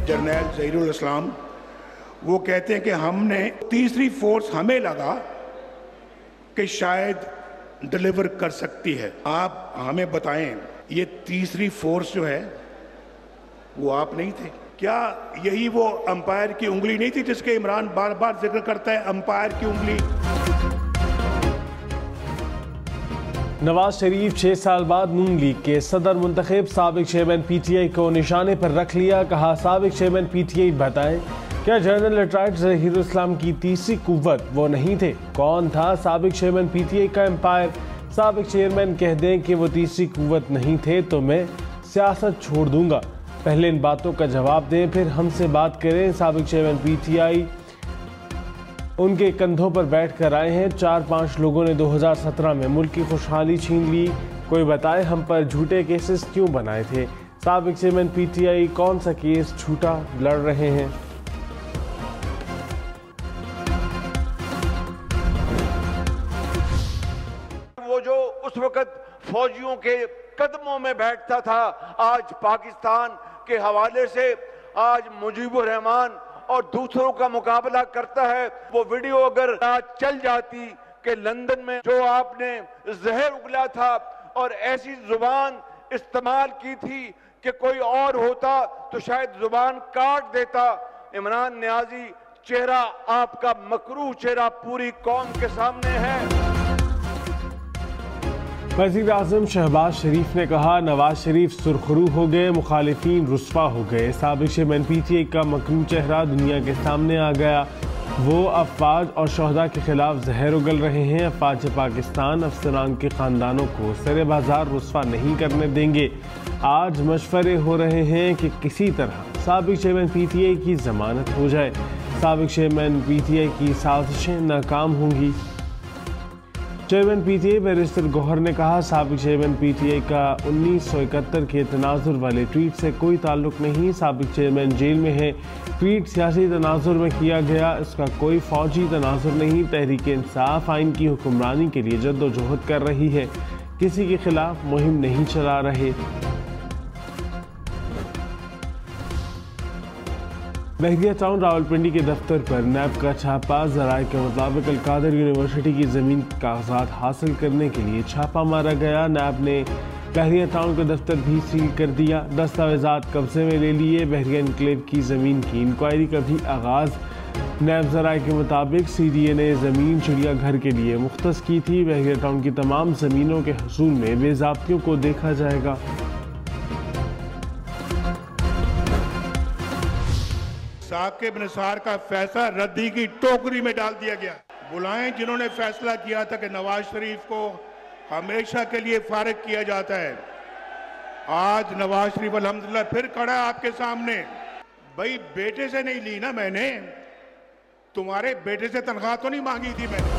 जर्नैल ज़हीरुल इस्लाम, वो कहते हैं कि हमने तीसरी फोर्स हमें लगा कि शायद डिलीवर कर सकती है। आप हमें बताएं, ये तीसरी फोर्स जो है वो आप नहीं थे क्या? यही वो अंपायर की उंगली नहीं थी जिसके इमरान बार बार जिक्र करता है, अंपायर की उंगली। नवाज शरीफ 6 साल बाद नून लीग के सदर मुंतखब साबिक चेयरमैन PTI को निशाने पर रख लिया। कहा, साबिक चेयरमैन PTI बताएं, क्या जनरल लेफ्टिनेंट ज़हीरुल इस्लाम की तीसरी कुव्वत वो नहीं थे? कौन था साबिक चेयरमैन PTI का एम्पायर? साबिक चेयरमैन कह दें कि वो तीसरी कुव्वत नहीं थे तो मैं सियासत छोड़ दूंगा। पहले इन बातों का जवाब दें, फिर हमसे बात करें। साबिक चेयरमैन PTI उनके कंधों पर बैठ कर आए हैं। 4-5 लोगों ने 2017 में मुल्क की खुशहाली छीन ली। कोई बताए हम पर झूठे केसेस क्यों बनाए थे? साबिक चेयरमैन PTI कौन सा केस झूठा लड़ रहे हैं? वो जो उस वक्त फौजियों के कदमों में बैठता था, आज पाकिस्तान के हवाले से आज मुजीबुर रहमान और दूसरों का मुकाबला करता है। वो वीडियो अगर आज चल जाती कि लंदन में जो आपने जहर उगला था और ऐसी जुबान इस्तेमाल की थी कि कोई और होता तो शायद जुबान काट देता। इमरान नियाजी, चेहरा आपका मकरूह चेहरा पूरी कौम के सामने है। वज़ीर आज़म शहबाज शरीफ ने कहा, नवाज शरीफ सुरखरू हो गए, मुखालिफिन रुस्वा हो गए। साबिक चेयरमैन PTI का मकरूह चेहरा दुनिया के सामने आ गया। वो अफवाज और शहदा के खिलाफ जहर उगल रहे हैं। अफवाज पाकिस्तान अफसरान के ख़ानदानों को सरे बाजार रुस्वा नहीं करने देंगे। आज मशवरे हो रहे हैं कि किसी तरह साबिक चेयरमैन PTI की ज़मानत हो जाए। साबिक चेयरमैन PTI की साजिशें नाकाम होंगी। चेयरमैन PTI बैरिस्टर गौहर ने कहा, साबिक चेयरमैन PTI का 1971 के तनाजुर वाले ट्वीट से कोई ताल्लुक नहीं। साबिक चेयरमैन जेल में है। ट्वीट सियासी तनाजुर में किया गया, इसका कोई फौजी तनाजुर नहीं। तहरीक इंसाफ आइन की हुक्मरानी के लिए जद्दोजहद कर रही है, किसी के खिलाफ मुहिम नहीं चला रहे। बहरिया टाउन रावलपिंडी के दफ्तर पर नैब का छापा। ज़राए के मुताबिक अलकादर यूनिवर्सिटी की ज़मीन कागजात हासिल करने के लिए छापा मारा गया। नैब ने बहरिया टाउन का दफ्तर भी सील कर दिया। दस्तावेजात कब्जे में ले लिए। बहरिया इनक्लेव की ज़मीन की इंक्वायरी का भी आगाज़। नैब ज़राए के मुताबिक CDA ने ज़मीन चिड़ियाघर के लिए मुख्तस की थी। बहरिया टाउन की तमाम ज़मीनों के हसूल में बेज़ाब्तियों को देखा जाएगा। साकिब निसार का फैसला रद्दी की टोकरी में डाल दिया गया। बुलाएं जिन्होंने फैसला किया था कि नवाज शरीफ को हमेशा के लिए फारिग किया जाता है। आज नवाज शरीफ अल्हम्दुलिल्लाह फिर खड़ा है आपके सामने। भाई बेटे से नहीं ली ना मैंने, तुम्हारे बेटे से तनख्वाह तो नहीं मांगी थी मैंने।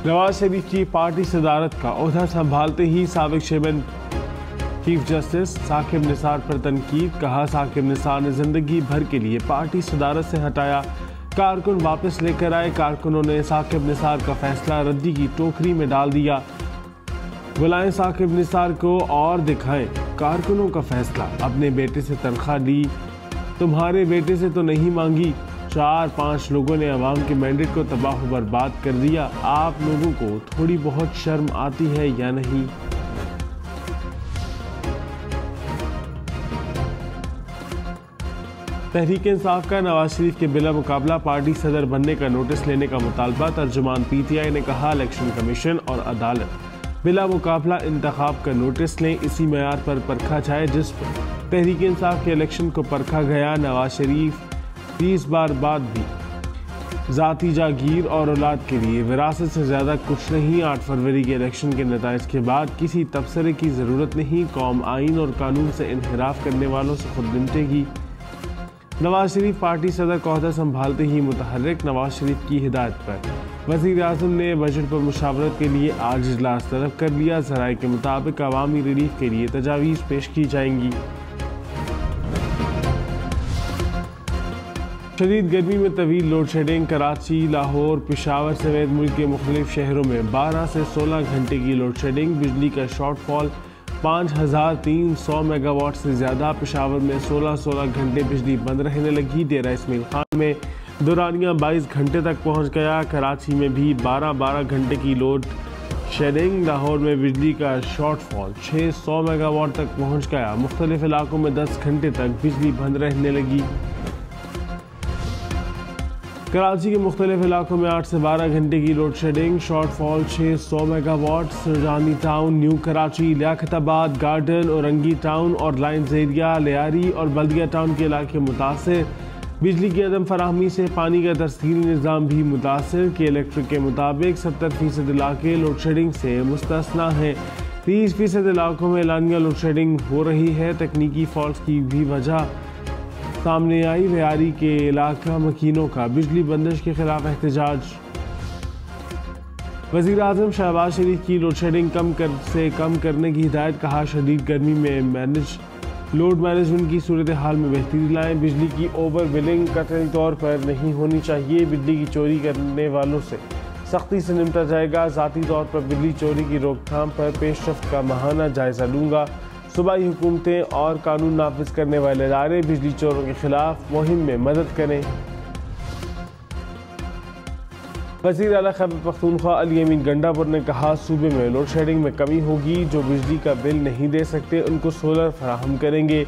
नवाज शरीफ की पार्टी सदारत का ओहदा संभालते ही साबिक chairman chief justice Saqib Nisar पर तनकीद। कहा, साकिब निसार ने जिंदगी भर के लिए पार्टी सदारत से हटाया, कारकुन वापस लेकर आए। कारकुनों ने साकिब निसार का फैसला रद्दी की टोकरी में डाल दिया। बुलाएं साकिब निसार को और दिखाएं कारकुनों का फैसला। अपने बेटे से तनख्वाह ली, तुम्हारे बेटे से तो नहीं मांगी। 4-5 लोगों ने अवाम के मैंडेट को तबाह बर्बाद कर दिया। आप लोगों को थोड़ी बहुत शर्म आती है या नहीं? तहरीक इंसाफ का नवाज शरीफ के बिला मुकाबला पार्टी सदर बनने का नोटिस लेने का मुतालबा। तर्जुमान PTI ने कहा, इलेक्शन कमीशन और अदालत बिला मुकाबला इंतखाब का नोटिस लें। इसी मेयार पर परखा जाए जिस पर तहरीक इंसाफ के इलेक्शन को परखा गया। नवाज शरीफ 30 बार बाद भी ज़ाती जागीर और औलाद के लिए विरासत से ज़्यादा कुछ नहीं। 8 फरवरी के इलेक्शन के नताइज के बाद किसी तबसरे की ज़रूरत नहीं। कौम आइन और कानून से इनहिराफ करने वालों से खुद निपटेगी। नवाज शरीफ पार्टी सदर का ओहदा संभालते ही मुतहर्रिक। नवाज शरीफ की हिदायत पर वज़ीर आज़म ने बजट पर मुशावरत के लिए आज इजलास तलब कर लिया। ज़राए के मुताबिक अवामी रिलीफ के लिए तजावीज़ पेश की जाएंगी। शदीद गर्मी में तवील लोड शेडिंग। कराची, लाहौर, पेशावर समेत मुल्क के मुख्तलिफ शहरों में 12 से 16 घंटे की लोड शेडिंग। बिजली का शॉर्टफॉल 5300 मेगावाट से ज़्यादा। पेशावर में 16 घंटे बिजली बंद रहने लगी। डेरा इस्माइल खान में दौरानिया 22 घंटे तक पहुंच गया। कराची में भी 12 घंटे की लोड शेडिंग। लाहौर में बिजली का शॉर्टफॉल 600 मेगावाट तक पहुंच गया। मुख्तलिफ इलाकों में 10 घंटे तक बिजली बंद रहने लगी। कराची के मुख्तलिफ इलाकों में 8 से 12 घंटे की load shedding. Shortfall 600 megawatt. Surjani town, new Karachi, Liaquatabad, garden, Orangi town और लाइन्स एरिया, लियारी और बल्दिया टाउन के इलाके मुतासिर। बिजली की अदम फराहमी से पानी का तरसीली निज़ाम भी मुतासिर। के इलेक्ट्रिक के मुताबिक 70% इलाके लोड शेडिंग से मुस्तस्ना हैं। 30% इलाकों में एलानिया लोड शेडिंग हो रही है। तकनीकी फॉल्ट की भी वजह सामने आई। लियारी के इलाका मकीनों का बिजली बंदिश के खिलाफ एहतजाज। वज़ीर आज़म शहबाज शरीफ की लोड शेडिंग कम करने की हिदायत। कहा शदीद गर्मी में लोड मैनेजमेंट की सूरत हाल में बेहतरी लाएं। बिजली की ओवर बिलिंग कतई तौर पर नहीं होनी चाहिए। बिजली की चोरी करने वालों से सख्ती से निपटा जाएगा। ज़ाती तौर पर बिजली चोरी की रोकथाम पर पेशरफ्त का माहाना जायज़ा लूँगा। सूबाई हुकूमतें और कानून नाफिज करने वाले इदारे बिजली चोरों के खिलाफ मुहिम में मदद करें। वज़ीर आला खैबर पख्तूनख्वा अली अमीन गंडापुर ने कहा सूबे में लोड शेडिंग में कमी होगी। जो बिजली का बिल नहीं दे सकते उनको सोलर फराहम करेंगे।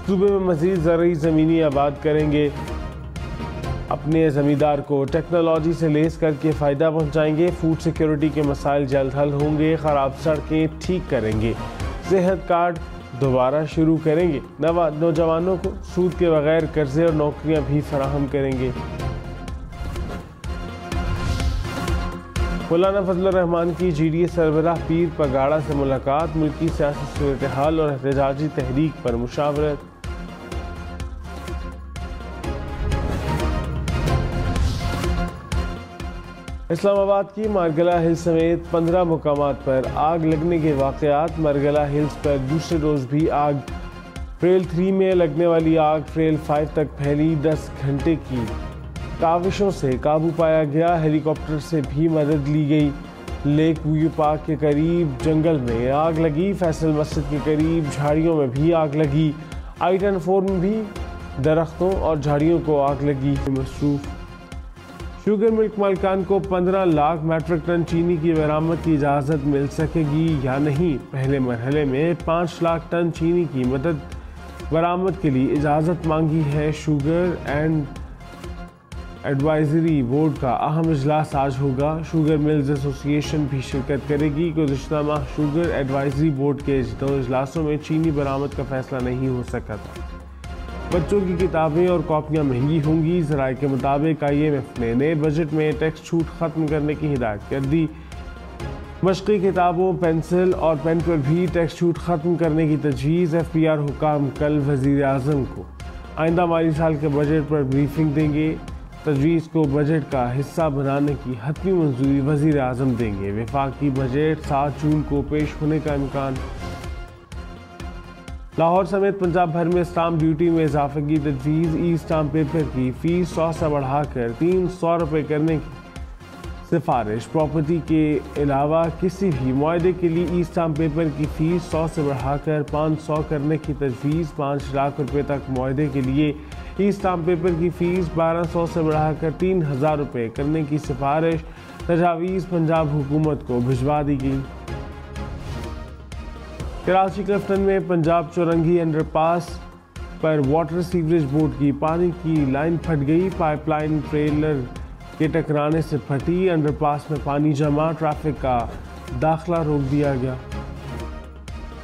सूबे में मज़ीद ज़रूरी ज़मीनी आबाद करेंगे। अपने ज़मींदार को टेक्नोलॉजी से लेस करके फ़ायदा पहुँचाएंगे। फूड सिक्योरिटी के मसाइल जल्द हल होंगे। ख़राब सड़कें ठीक करेंगे। सेहत कार्ड दोबारा शुरू करेंगे। नौजवानों को सूद के बगैर कर्जे और नौकरियां भी फराहम करेंगे। मौलाना फजलुर रहमान की GDA सरबराह पीर पगाड़ा से मुलाकात। मुल्की सियासी सूरत हाल और एहतजाजी तहरीक पर मुशावरत। इस्लामाबाद की मारगला हिल्स समेत 15 मुकामात पर आग लगने के वाक़यात। मारगला हिल्स पर दूसरे रोज़ भी आग। फ्रेल 3 में लगने वाली आग फ्रेल 5 तक फैली। 10 घंटे की काविशों से काबू पाया गया। हेलीकॉप्टर से भी मदद ली गई। लेक व्यू पार्क के करीब जंगल में आग लगी। फैसल मस्जिद के करीब झाड़ियों में भी आग लगी। I-10 में भी दरख्तों और झाड़ियों को आग लगी। मसरूफ शुगर मिल्क मालिकान को 15 लाख मेट्रिक टन चीनी की बरामद की इजाज़त मिल सकेगी या नहीं। पहले मरहले में 5 लाख टन चीनी की मदद बरामद के लिए इजाज़त मांगी है। शुगर एंड एडवाइजरी बोर्ड का अहम इजलास आज होगा। शुगर मिल्स एसोसिएशन भी शिरकत करेगी। गुज़िश्ता माह शुगर एडवाइजरी बोर्ड के 2 इजलासों में चीनी बरामद का फैसला नहीं हो सका था। बच्चों की किताबें और कॉपियाँ महंगी होंगी। ज़राए के मुताबिक IMF ने नए बजट में टैक्स छूट ख़त्म करने की हिदायत कर दी। मशक़ी किताबों, पेंसिल और पेन पर भी टैक्स छूट ख़त्म करने की तजवीज़। FPR हुकाम कल वज़ीर आज़म को आइंदा माली साल के बजट पर ब्रीफिंग देंगे। तजवीज़ को बजट का हिस्सा बनाने की हतमी मंजूरी वज़ीर आज़म देंगे। वफाकी बजट 7 जून को पेश होने का इम्कान। लाहौर समेत पंजाब भर में स्टाम्प ड्यूटी में इजाफे की तजवीज़। ई स्टाम्प पेपर की फ़ीस 100 से बढ़ाकर 300 रुपये करने की सिफारिश। प्रॉपर्टी के अलावा किसी भी मुआहदे के लिए ई स्टाम्प पेपर की फ़ीस 100 से बढ़ाकर 500 करने की तजवीज़। 5 लाख रुपये तक मुआहदे के लिए ई स्टाम्प पेपर की फ़ीस 1200 से बढ़ाकर 3000 रुपये करने की सिफारिश। तजावीज़ पंजाब हुकूमत को भिजवा दी गई। कराची क्लिफ्टन में पंजाब चौरंगी अंडरपास पर वाटर सीवरेज बोर्ड की पानी की लाइन फट गई। पाइपलाइन ट्रेलर के टकराने से फटी। अंडरपास में पानी जमा। ट्रैफिक का दाखिला रोक दिया गया।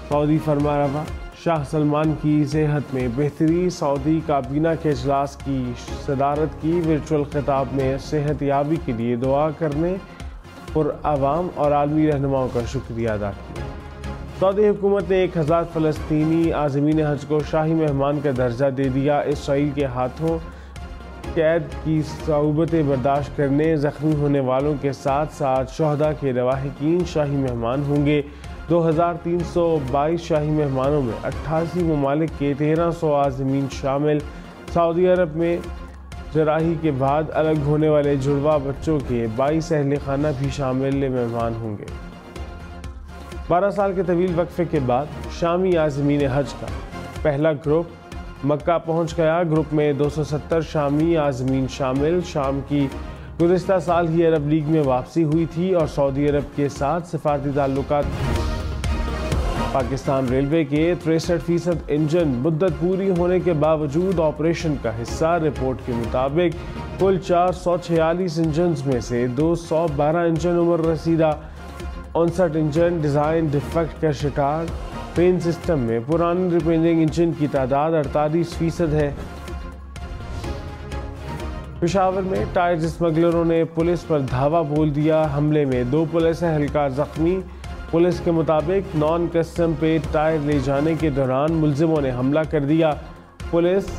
सऊदी फरमारवा शाह सलमान की सेहत में बेहतरी। सऊदी काबीना के इजलास की सदारत की। वर्चुअल खिताब में सेहत याबी के लिए दुआ करने और आवाम और आलमी रहनुमाओं का शुक्रिया अदा किया। सऊदी हुकूमत ने 1000 फ़लस्तीनी आज़मीन हज को शाही मेहमान का दर्जा दे दिया। इसराइल के हाथों कैद की सऊबतें बर्दाश्त करने ज़ख्मी होने वालों के साथ साथ शहदा के लवाहिकीन शाही मेहमान होंगे। 2322 शाही मेहमानों में 88 ममालिक के 1300 आज़मीन शामिल। सऊदी अरब में जराही के बाद अलग होने वाले जुड़वा बच्चों के 22 अहल खाना भी शामिल मेहमान होंगे। 12 साल के तवील वक्फे के बाद शामी आज़मीन हज का पहला ग्रुप मक्का पहुंच गया। ग्रुप में 270 शामी आज़मीन शामिल। शाम की गुज़िश्ता साल ही अरब लीग में वापसी हुई थी और सऊदी अरब के साथ सिफारती ताल्लुकात। पाकिस्तान रेलवे के 63% इंजन मुद्दत पूरी होने के बावजूद ऑपरेशन का हिस्सा। रिपोर्ट के मुताबिक कुल 446 इंजन में से 212 इंजन उम्र रसीदा, 59 इंजन डिज़ाइन डिफेक्ट का शिकार। ट्रेन सिस्टम में पुराने रिपेयरिंग इंजन की तादाद 48% है। पेशावर में टायर स्मगलरों ने पुलिस पर धावा बोल दिया। हमले में 2 पुलिस एहलकार जख्मी। पुलिस के मुताबिक नॉन कस्टम पे टायर ले जाने के दौरान मुलजिमों ने हमला कर दिया। पुलिस